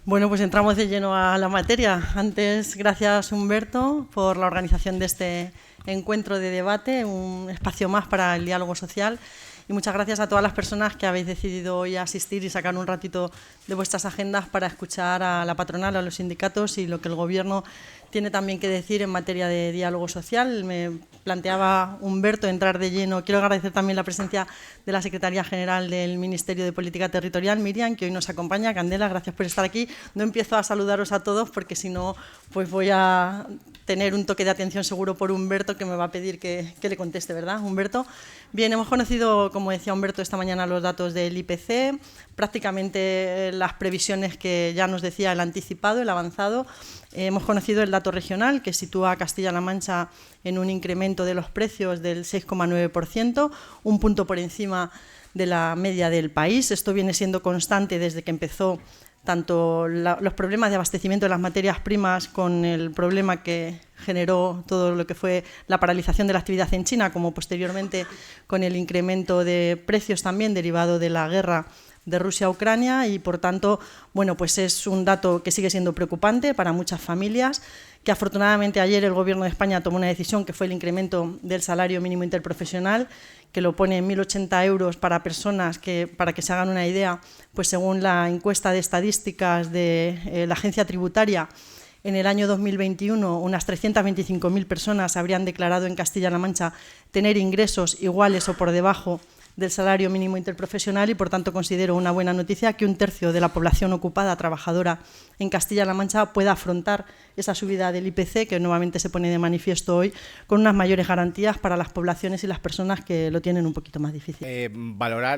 Bueno, pues entramos de lleno a la materia. Antes, gracias Humberto por la organización de este encuentro de debate, un espacio más para el diálogo social. Y muchas gracias a todas las personas que habéis decidido hoy asistir y sacar un ratito de vuestras agendas para escuchar a la patronal, a los sindicatos y lo que el Gobierno tiene también que decir en materia de diálogo social. Me planteaba Humberto entrar de lleno. Quiero agradecer también la presencia de la Secretaría General del Ministerio de Política Territorial, Miriam, que hoy nos acompaña. Candela, gracias por estar aquí. No empiezo a saludaros a todos porque si no, pues voy a tener un toque de atención seguro por Humberto, que me va a pedir que le conteste, ¿verdad, Humberto? Bien, hemos conocido, como decía Humberto esta mañana, los datos del IPC, prácticamente las previsiones que ya nos decía el anticipado, el avanzado. Hemos conocido el dato regional, que sitúa a Castilla-La Mancha en un incremento de los precios del 6,9%, un punto por encima de la media del país. Esto viene siendo constante desde que empezó tanto los problemas de abastecimiento de las materias primas con el problema que generó todo lo que fue la paralización de la actividad en China, como posteriormente con el incremento de precios también derivado de la guerra de Rusia a Ucrania y, por tanto, bueno, pues es un dato que sigue siendo preocupante para muchas familias, que afortunadamente ayer el Gobierno de España tomó una decisión que fue el incremento del salario mínimo interprofesional, que lo pone en 1.080 euros para personas que, para que se hagan una idea, pues según la encuesta de estadísticas de la Agencia Tributaria, en el año 2021 unas 325.000 personas habrían declarado en Castilla-La Mancha tener ingresos iguales o por debajo del salario mínimo interprofesional y, por tanto, considero una buena noticia que un tercio de la población ocupada trabajadora en Castilla-La Mancha pueda afrontar esa subida del IPC, que nuevamente se pone de manifiesto hoy, con unas mayores garantías para las poblaciones y las personas que lo tienen un poquito más difícil.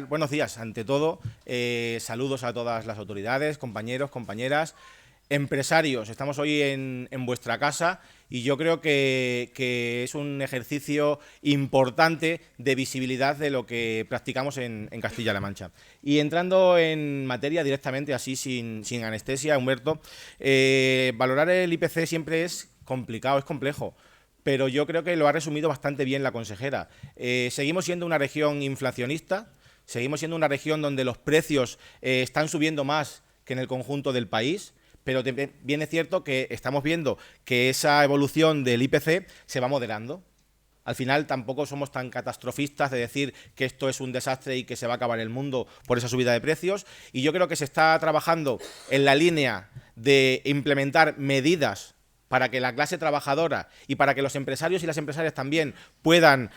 Buenos días, ante todo, saludos a todas las autoridades, compañeros, compañeras, empresarios. Estamos hoy en vuestra casa y yo creo que es un ejercicio importante de visibilidad de lo que practicamos en Castilla-La Mancha. Y entrando en materia directamente, así sin anestesia, Humberto, valorar el IPC siempre es complicado, es complejo, pero yo creo que lo ha resumido bastante bien la consejera. Seguimos siendo una región inflacionista, seguimos siendo una región donde los precios están subiendo más que en el conjunto del país, pero bien es cierto que estamos viendo que esa evolución del IPC se va moderando. Al final tampoco somos tan catastrofistas de decir que esto es un desastre y que se va a acabar el mundo por esa subida de precios. Y yo creo que se está trabajando en la línea de implementar medidas para que la clase trabajadora y para que los empresarios y las empresarias también puedan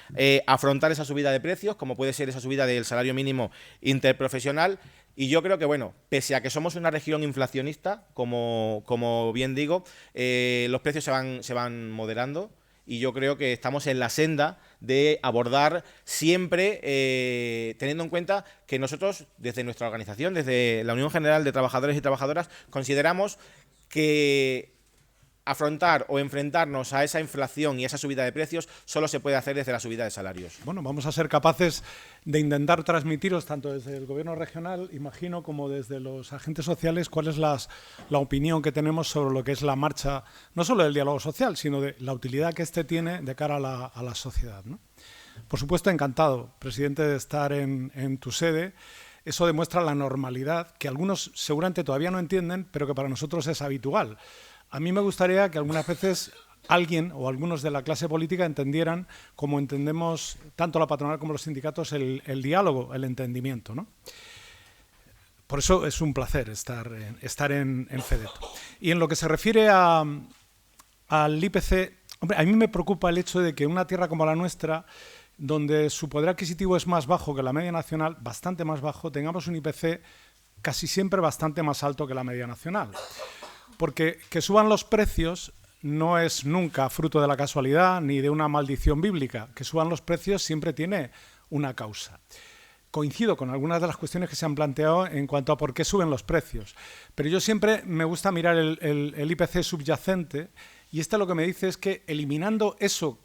afrontar esa subida de precios, como puede ser esa subida del salario mínimo interprofesional. Y yo creo que, bueno, pese a que somos una región inflacionista, como bien digo, los precios se van moderando y yo creo que estamos en la senda de abordar siempre, teniendo en cuenta que nosotros, desde nuestra organización, desde la Unión General de Trabajadores y Trabajadoras, consideramos que afrontar o enfrentarnos a esa inflación y a esa subida de precios solo se puede hacer desde la subida de salarios. Bueno, vamos a ser capaces de intentar transmitiros tanto desde el Gobierno regional, imagino, como desde los agentes sociales, cuál es la opinión que tenemos sobre lo que es la marcha, no solo del diálogo social, sino de la utilidad que este tiene de cara a la sociedad, ¿no? Por supuesto, encantado, presidente, de estar en tu sede. Eso demuestra la normalidad que algunos seguramente todavía no entienden, pero que para nosotros es habitual. A mí me gustaría que algunas veces alguien o algunos de la clase política entendieran, como entendemos tanto la patronal como los sindicatos, el diálogo, el entendimiento, ¿no? Por eso es un placer estar en FEDETO. Y en lo que se refiere al IPC, hombre, a mí me preocupa el hecho de que una tierra como la nuestra, donde su poder adquisitivo es más bajo que la media nacional, bastante más bajo, tengamos un IPC casi siempre bastante más alto que la media nacional. Porque que suban los precios no es nunca fruto de la casualidad ni de una maldición bíblica. Que suban los precios siempre tiene una causa. Coincido con algunas de las cuestiones que se han planteado en cuanto a por qué suben los precios. Pero yo siempre me gusta mirar el IPC subyacente y lo que me dice es que eliminando eso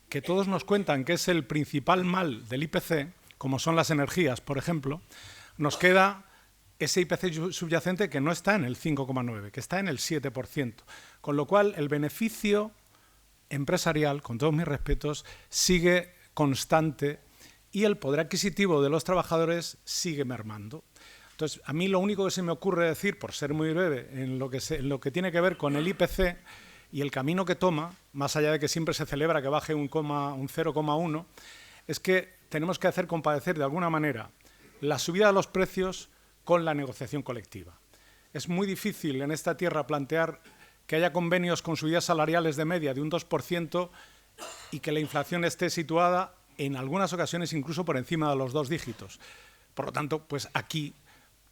que todos nos cuentan que es el principal mal del IPC, como son las energías, por ejemplo, nos queda ese IPC subyacente que no está en el 5,9, que está en el 7%. Con lo cual, el beneficio empresarial, con todos mis respetos, sigue constante y el poder adquisitivo de los trabajadores sigue mermando. Entonces, a mí lo único que se me ocurre decir, por ser muy breve, en lo que tiene que ver con el IPC y el camino que toma, más allá de que siempre se celebra que baje un 0,1, es que tenemos que hacer compadecer de alguna manera la subida de los precios con la negociación colectiva. Es muy difícil en esta tierra plantear que haya convenios con subidas salariales de media de un 2% y que la inflación esté situada en algunas ocasiones incluso por encima de los 2 dígitos. Por lo tanto, pues aquí,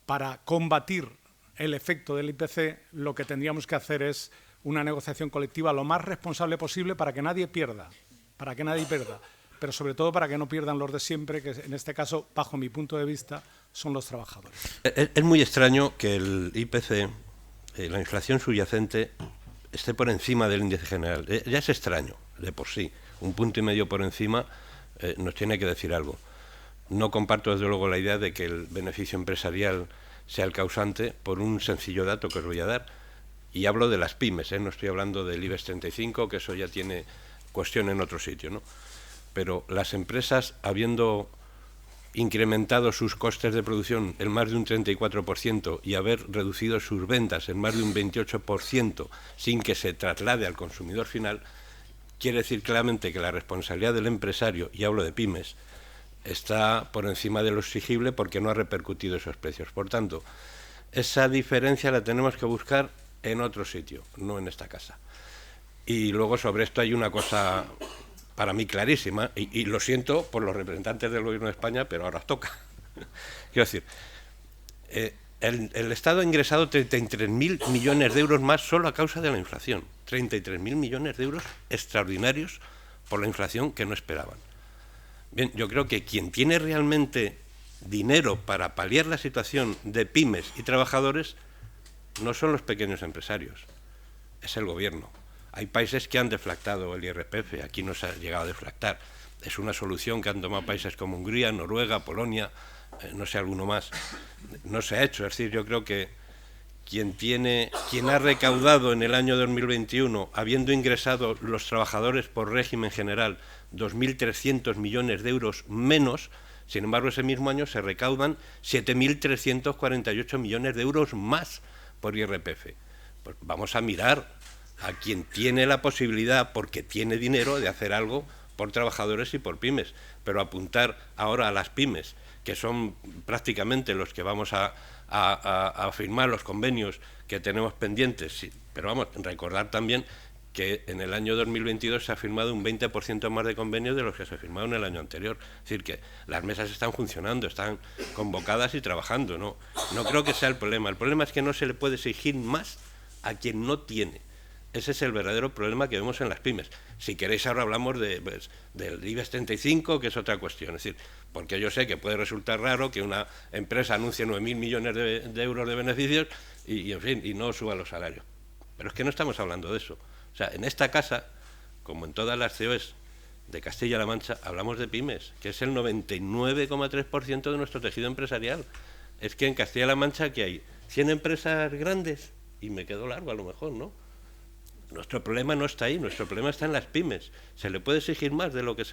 para combatir el efecto del IPC, lo que tendríamos que hacer es una negociación colectiva lo más responsable posible para que nadie pierda, pero sobre todo para que no pierdan los de siempre, que en este caso, bajo mi punto de vista, son los trabajadores. Es muy extraño que el IPC, la inflación subyacente, esté por encima del índice general. Ya es extraño, de por sí. 1,5 puntos por encima nos tiene que decir algo. No comparto, desde luego, la idea de que el beneficio empresarial sea el causante por un sencillo dato que os voy a dar. Y hablo de las pymes, no estoy hablando del IBEX 35, que eso ya tiene cuestión en otro sitio, ¿no? Pero las empresas, habiendo incrementado sus costes de producción en más de un 34% y haber reducido sus ventas en más de un 28% sin que se traslade al consumidor final, quiere decir claramente que la responsabilidad del empresario, y hablo de pymes, está por encima de lo exigible porque no ha repercutido esos precios. Por tanto, esa diferencia la tenemos que buscar en otro sitio, no en esta casa. Y luego sobre esto hay una cosa para mí clarísima, y lo siento por los representantes del Gobierno de España, pero ahora os toca. Quiero decir, el Estado ha ingresado 33.000 millones de euros más solo a causa de la inflación. 33.000 millones de euros extraordinarios por la inflación que no esperaban. Bien, yo creo que quien tiene realmente dinero para paliar la situación de pymes y trabajadores no son los pequeños empresarios, es el Gobierno. Hay países que han deflactado el IRPF, aquí no se ha llegado a deflactar. Es una solución que han tomado países como Hungría, Noruega, Polonia, no sé, alguno más. No se ha hecho, es decir, yo creo que quien ha recaudado en el año 2021, habiendo ingresado los trabajadores por régimen general 2.300 millones de euros menos, sin embargo ese mismo año se recaudan 7.348 millones de euros más por IRPF. Pues vamos a mirar a quien tiene la posibilidad, porque tiene dinero, de hacer algo por trabajadores y por pymes, pero apuntar ahora a las pymes, que son prácticamente los que vamos a firmar los convenios que tenemos pendientes, sí, pero vamos, recordar también que en el año 2022 se ha firmado un 20% más de convenios de los que se firmaron el año anterior. Es decir, que las mesas están funcionando, están convocadas y trabajando. No creo que sea el problema. El problema es que no se le puede exigir más a quien no tiene. Ese es el verdadero problema que vemos en las pymes. Si queréis ahora hablamos del IBEX 35, que es otra cuestión. Es decir, porque yo sé que puede resultar raro que una empresa anuncie 9.000 millones de euros de beneficios y, en fin, y no suba los salarios. Pero es que no estamos hablando de eso. O sea, en esta casa, como en todas las COEs de Castilla-La Mancha, hablamos de pymes, que es el 99,3% de nuestro tejido empresarial. Es que en Castilla-La Mancha que hay 100 empresas grandes, y me quedo largo a lo mejor, ¿no? Nuestro problema no está ahí, nuestro problema está en las pymes. ¿Se le puede exigir más de lo que